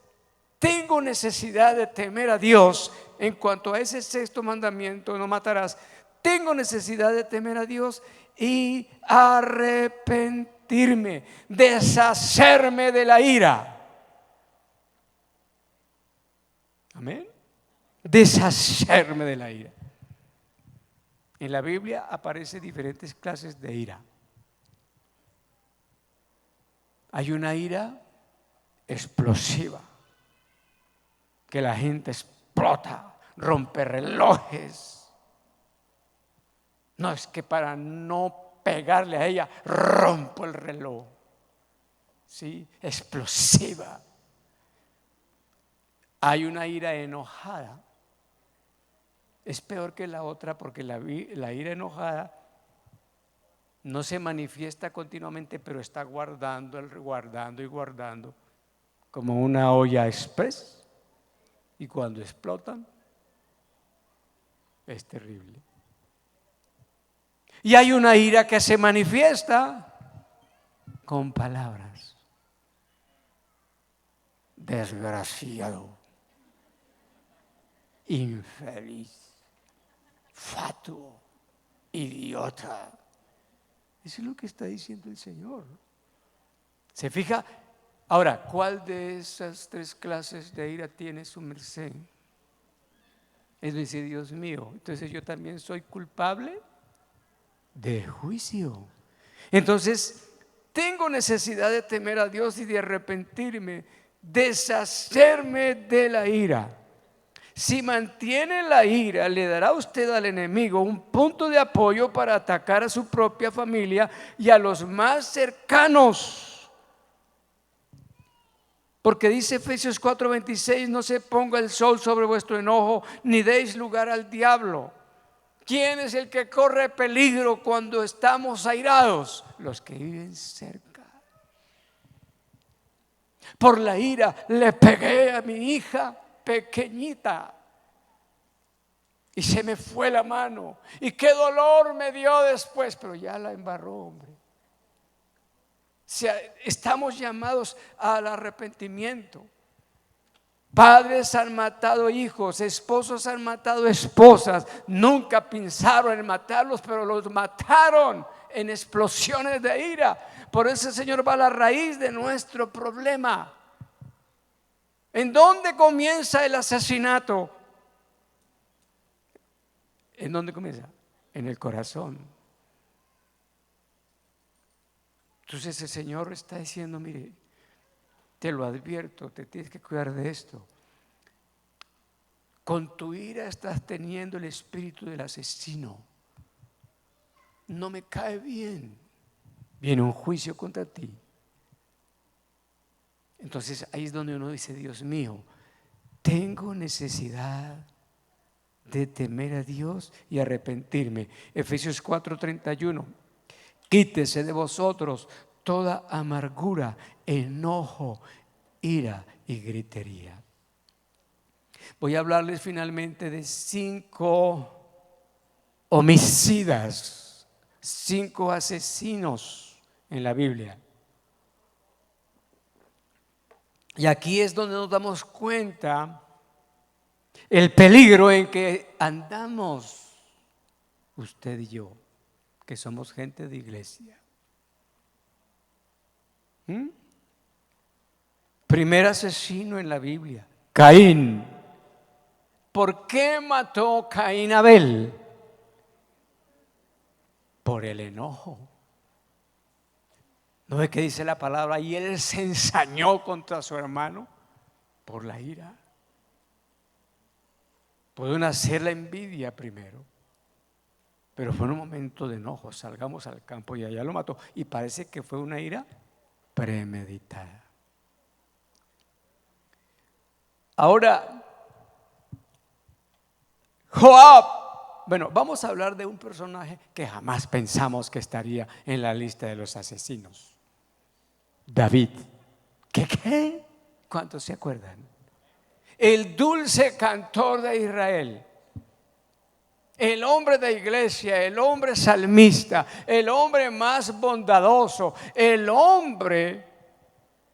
tengo necesidad de temer a Dios en cuanto a ese sexto mandamiento, no matarás. Tengo necesidad de temer a Dios y arrepentirme, deshacerme de la ira. Amén. Deshacerme de la ira. En la Biblia aparecen diferentes clases de ira. Hay una ira explosiva, que la gente explota, rompe relojes. No, es que para no pegarle a ella rompo el reloj. ¿Sí? Explosiva. Hay una ira enojada. Es peor que la otra porque la ira enojada no se manifiesta continuamente, pero está guardando y guardando como una olla express, y cuando explotan es terrible. Y hay una ira que se manifiesta con palabras. Desgraciado, infeliz, fatuo, idiota. Eso es lo que está diciendo el Señor. ¿Se fija? Ahora, ¿cuál de esas tres clases de ira tiene su merced? Es decir, Dios mío, entonces yo también soy culpable de juicio. Entonces, tengo necesidad de temer a Dios y de arrepentirme, deshacerme de la ira. Si mantiene la ira, le dará usted al enemigo un punto de apoyo para atacar a su propia familia y a los más cercanos. Porque dice Efesios 4:26, no se ponga el sol sobre vuestro enojo, ni deis lugar al diablo. ¿Quién es el que corre peligro cuando estamos airados? Los que viven cerca. Por la ira le pegué a mi hija pequeñita. y se me fue la mano y qué dolor me dio después, pero ya la embarró, hombre. O sea, estamos llamados al arrepentimiento. Padres han matado hijos, esposos han matado esposas, nunca pensaron en matarlos, pero los mataron en explosiones de ira. Por eso el Señor va a la raíz de nuestro problema. ¿En dónde comienza el asesinato? ¿En dónde comienza? En el corazón. Entonces el Señor está diciendo, mire, te lo advierto, te tienes que cuidar de esto. Con tu ira estás teniendo el espíritu del asesino. No me cae bien. Viene un juicio contra ti. Entonces ahí es donde uno dice, Dios mío, tengo necesidad de temer a Dios y arrepentirme. Efesios 4:31. Quítese de vosotros toda amargura, enojo, ira y gritería. Voy a hablarles finalmente de 5 homicidas, 5 asesinos en la Biblia. Y aquí es donde nos damos cuenta el peligro en que andamos usted y yo, que somos gente de iglesia. Primer asesino en la Biblia, Caín. ¿Por qué mató Caín a Abel? Por el enojo. ¿No ve que dice la palabra? Y él se ensañó contra su hermano por la ira. Puede nacer la envidia primero, pero fue un momento de enojo. Salgamos al campo y allá lo mató. Y parece que fue una ira premeditada. Ahora, Joab. Bueno, vamos a hablar de un personaje que jamás pensamos que estaría en la lista de los asesinos. David. ¿Qué? ¿Cuántos se acuerdan? El dulce cantor de Israel, el hombre de iglesia, el hombre salmista, el hombre más bondadoso, el hombre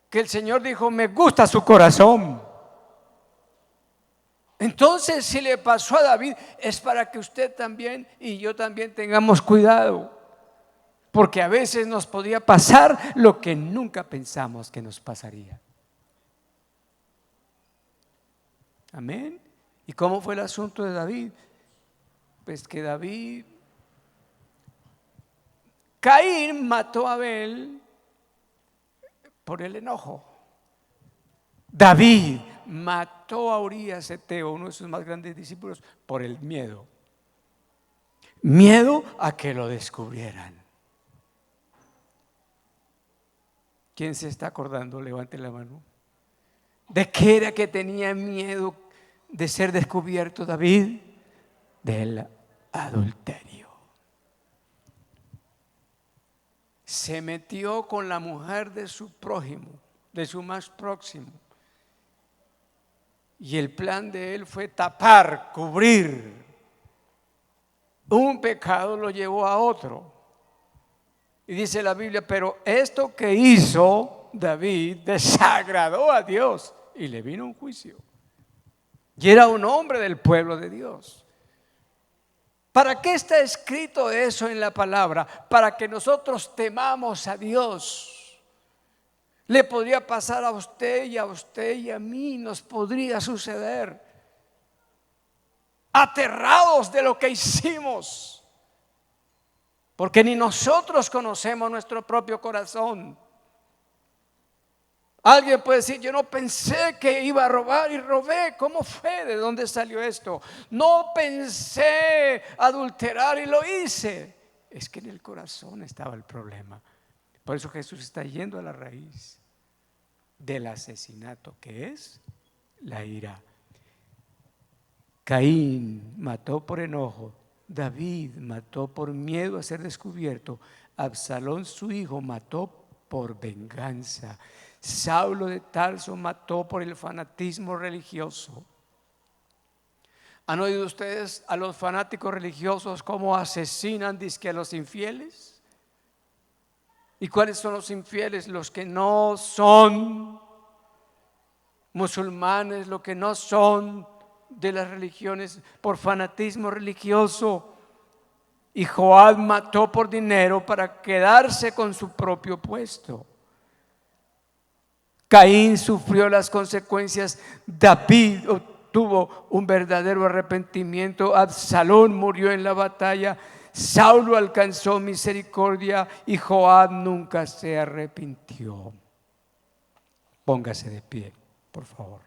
que el Señor dijo, me gusta su corazón. Entonces, si le pasó a David, es para que usted también y yo también tengamos cuidado, porque a veces nos podía pasar lo que nunca pensamos que nos pasaría. Amén. ¿Y cómo fue el asunto de David? Pues que Caín mató a Abel por el enojo. David mató a Urías Eteo, uno de sus más grandes discípulos, por el miedo. Miedo a que lo descubrieran. ¿Quién se está acordando? Levante la mano. ¿De qué era que tenía miedo de ser descubierto David? Del adulterio. Se metió con la mujer de su prójimo, de su más próximo. Y el plan de él fue tapar, cubrir. Un pecado lo llevó a otro. Y dice la Biblia, pero esto que hizo David desagradó a Dios y le vino un juicio. Y era un hombre del pueblo de Dios. ¿Para qué está escrito eso en la palabra? Para que nosotros temamos a Dios. Le podría pasar a usted y a mí, nos podría suceder. Aterrados de lo que hicimos, porque ni nosotros conocemos nuestro propio corazón. Alguien puede decir, yo no pensé que iba a robar y robé. ¿Cómo fue? ¿De dónde salió esto? No pensé adulterar y lo hice. Es que en el corazón estaba el problema. Por eso Jesús está yendo a la raíz del asesinato, que es la ira. Caín mató por enojo, David mató por miedo a ser descubierto, Absalón su hijo mató por venganza, Saulo de Tarso mató por el fanatismo religioso, ¿Han oído ustedes a los fanáticos religiosos cómo asesinan dizque a los infieles? ¿Y cuáles son los infieles? Los que no son musulmanes, los que no son de las religiones por fanatismo religioso. Y Joab mató por dinero para quedarse con su propio puesto. Caín sufrió las consecuencias. David obtuvo un verdadero arrepentimiento. Absalón murió en la batalla. Saulo alcanzó misericordia y Joab nunca se arrepintió. Póngase de pie, por favor.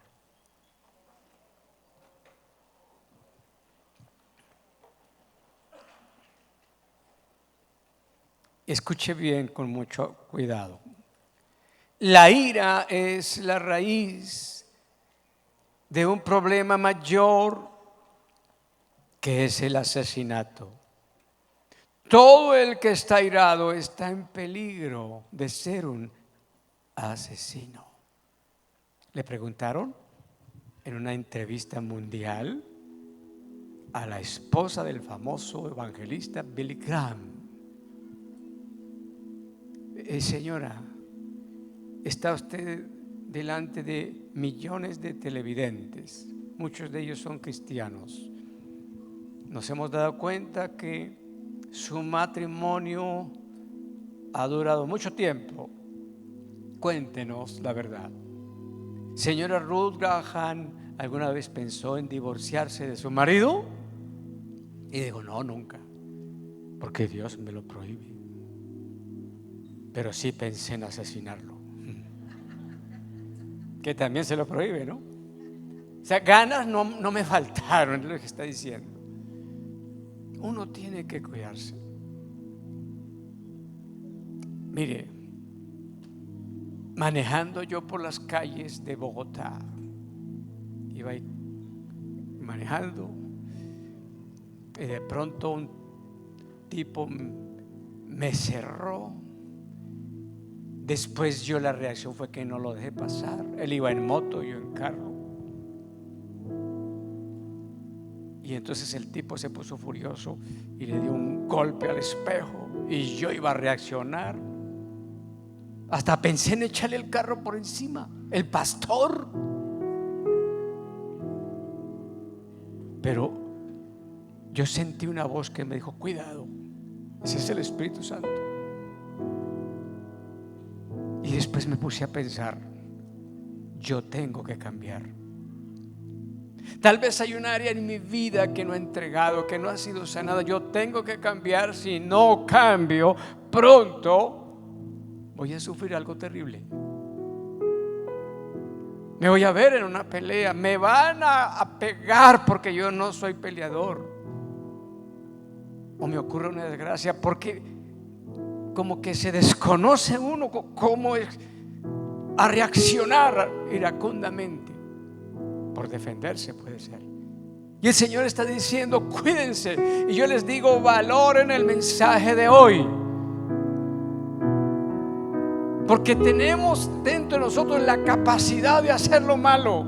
Escuche bien con mucho cuidado. La ira es la raíz de un problema mayor que es el asesinato. Todo el que está airado está en peligro de ser un asesino. Le preguntaron en una entrevista mundial a la esposa del famoso evangelista Billy Graham: señora, está usted delante de millones de televidentes, muchos de ellos son cristianos. Nos hemos dado cuenta que su matrimonio ha durado mucho tiempo. Cuéntenos la verdad. Señora Ruth Graham, ¿alguna vez pensó en divorciarse de su marido? Y digo, no, nunca, porque Dios me lo prohíbe. Pero sí pensé en asesinarlo, que también se lo prohíbe, ¿no? O sea, ganas no me faltaron, es lo que está diciendo. Uno tiene que cuidarse. Mire, manejando yo por las calles de Bogotá, iba manejando y de pronto un tipo me cerró. Después la reacción fue que no lo dejé pasar. Él iba en moto, yo en carro. Y entonces el tipo se puso furioso y le dio un golpe al espejo. Y yo iba a reaccionar. Hasta pensé en echarle el carro por encima, el pastor. Pero yo sentí una voz que me dijo: cuidado, ese es el Espíritu Santo. Y después me puse a pensar: yo tengo que cambiar. Tal vez hay un área en mi vida que no he entregado, que no ha sido sanada. Yo tengo que cambiar. Si no cambio, pronto voy a sufrir algo terrible. Me voy a ver en una pelea. Me van a pegar porque yo no soy peleador. O me ocurre una desgracia porque como que se desconoce uno cómo es a reaccionar iracundamente. Por defenderse puede ser. Y el Señor está diciendo: cuídense. Y yo les digo: valoren el mensaje de hoy, porque tenemos dentro de nosotros la capacidad de hacer lo malo,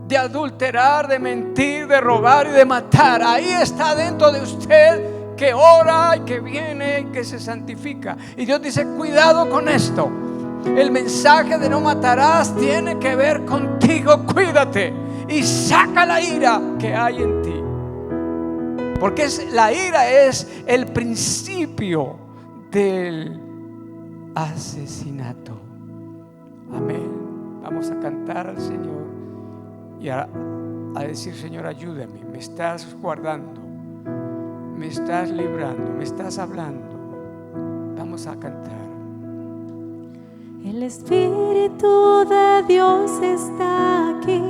de adulterar, de mentir, de robar y de matar. Ahí está dentro de usted, que ora y que viene y que se santifica. Y Dios dice: cuidado con esto. El mensaje de no matarás tiene que ver contigo. Cuídate y saca la ira que hay en ti, porque la ira es el principio del asesinato. Amén. Vamos a cantar al Señor y a decir: Señor, ayúdame. Me estás guardando, me estás librando, me estás hablando. Vamos a cantar. El Espíritu de Dios está aquí,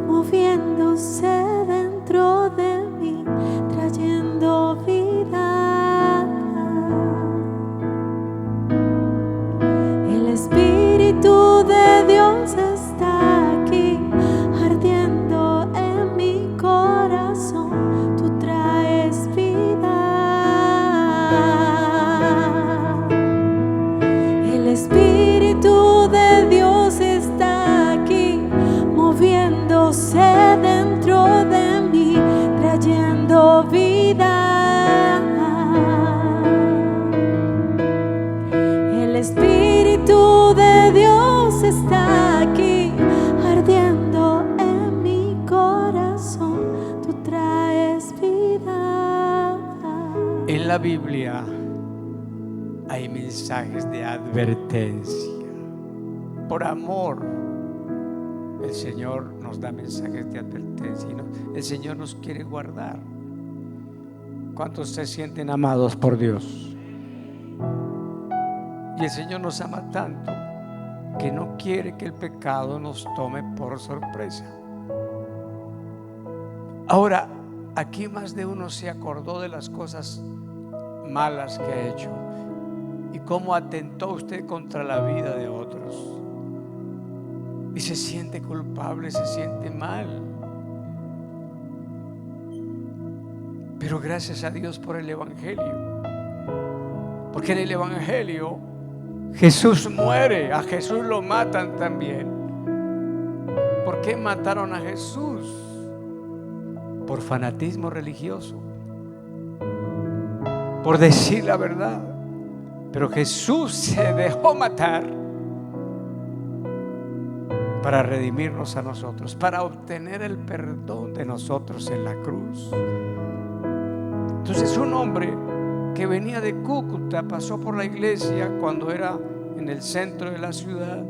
moviéndose dentro de mí, trayendo vida. El Espíritu de Dios está aquí, ardiendo en mi corazón. Tú traes vida. El Espíritu de Dios está aquí, moviéndose dentro de El Espíritu de Dios está aquí, ardiendo en mi corazón. Tú traes vida. En la Biblia hay mensajes de advertencia. Por amor, el Señor nos da mensajes de advertencia y el Señor nos quiere guardar. ¿Cuántos se sienten amados por Dios? Y el Señor nos ama tanto que no quiere que el pecado nos tome por sorpresa. Ahora, aquí más de uno se acordó de las cosas malas que ha hecho y cómo atentó usted contra la vida de otros. Y se siente culpable, se siente mal. Pero gracias a Dios por el Evangelio. Porque en el Evangelio Jesús muere, a Jesús lo matan también. ¿Por qué mataron a Jesús? Por fanatismo religioso, por decir la verdad. Pero Jesús se dejó matar para redimirnos a nosotros, para obtener el perdón de nosotros en la cruz. Entonces un hombre que venía de Cúcuta pasó por la iglesia cuando era en el centro de la ciudad.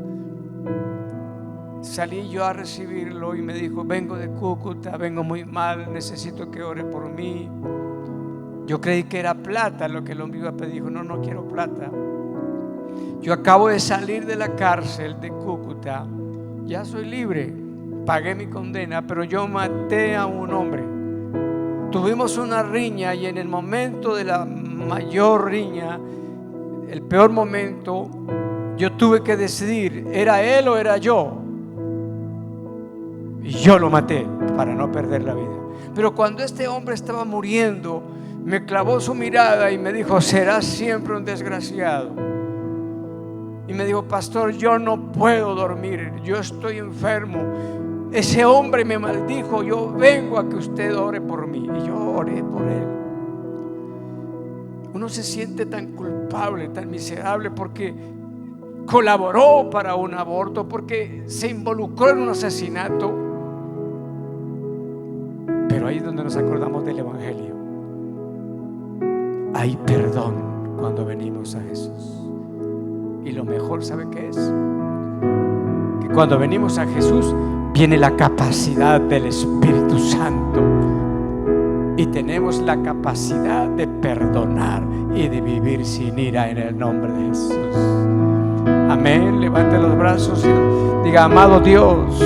Salí yo a recibirlo y me dijo: vengo de Cúcuta, vengo muy mal, necesito que ore por mí. Yo creí que era plata lo que el hombre iba a pedir. Dijo: no, no quiero plata. Yo acabo de salir de la cárcel de Cúcuta, ya soy libre, pagué mi condena, pero yo maté a un hombre. Tuvimos una riña y en el momento de la mayor riña, el peor momento, yo tuve que decidir, ¿era él o era yo? Y yo lo maté para no perder la vida. Pero cuando este hombre estaba muriendo, me clavó su mirada y me dijo: serás siempre un desgraciado. Y me dijo: pastor, yo no puedo dormir, yo estoy enfermo. Ese hombre me maldijo, yo vengo a que usted ore por mí. Y yo oré por él. Uno se siente tan culpable, tan miserable porque colaboró para un aborto, porque se involucró en un asesinato. Pero ahí es donde nos acordamos del Evangelio. Hay perdón cuando venimos a Jesús. Y lo mejor, ¿sabe qué es? Que cuando venimos a Jesús viene la capacidad del Espíritu Santo y tenemos la capacidad de perdonar y de vivir sin ira en el nombre de Jesús. Amén. Levante los brazos y diga: amado Dios,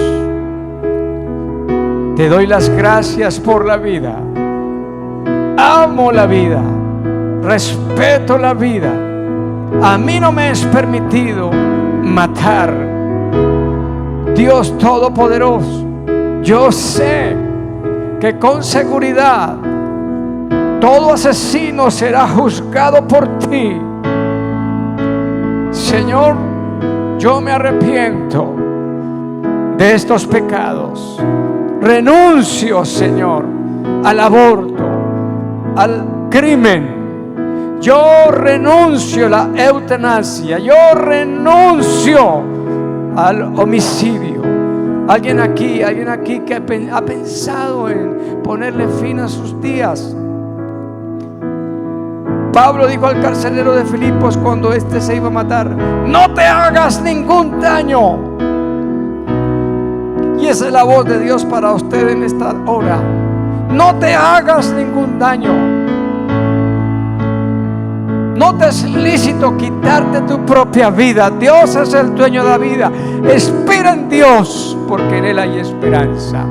te doy las gracias por la vida. Amo la vida, respeto la vida. A mí no me es permitido matar. Dios Todopoderoso, yo sé que con seguridad todo asesino será juzgado por ti. Señor, yo me arrepiento de estos pecados. Renuncio, Señor, al aborto, al crimen. Yo renuncio a la eutanasia. Yo renuncio al homicidio. Alguien aquí que ha pensado en ponerle fin a sus días. Pablo dijo al carcelero de Filipos cuando éste se iba a matar: no te hagas ningún daño. Y esa es la voz de Dios para usted en esta hora. No te hagas ningún daño. No te es lícito quitarte tu propia vida. Dios es el dueño de la vida. Espera en Dios, porque en Él hay esperanza.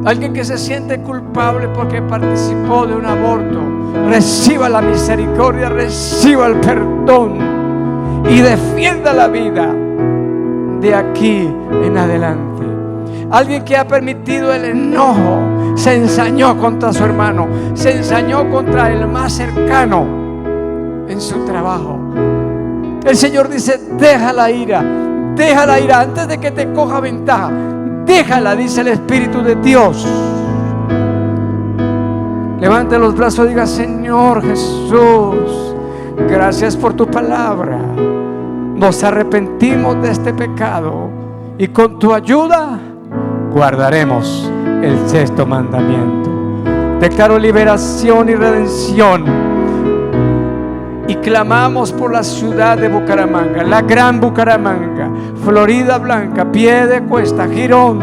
Alguien que se siente culpable porque participó de un aborto, reciba la misericordia, reciba el perdón y defienda la vida de aquí en adelante. Alguien que ha permitido el enojo, se ensañó contra su hermano, se ensañó contra el más cercano en su trabajo. El Señor dice: deja la ira antes de que te coja ventaja. Déjala, dice el Espíritu de Dios. Levante los brazos y diga: Señor Jesús, Gracias por tu palabra. Nos arrepentimos de este pecado y con tu ayuda guardaremos el 6º mandamiento. Declaro liberación y redención y clamamos por la ciudad de Bucaramanga, la gran Bucaramanga, Florida Blanca, Piedecuesta, Girón.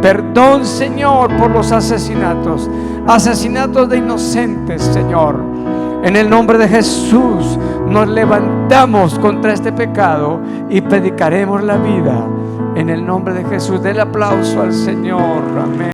Perdón, Señor, por los asesinatos de inocentes, Señor. En el nombre de Jesús nos levantamos contra este pecado y predicaremos la vida. En el nombre de Jesús, del aplauso al Señor. Amén.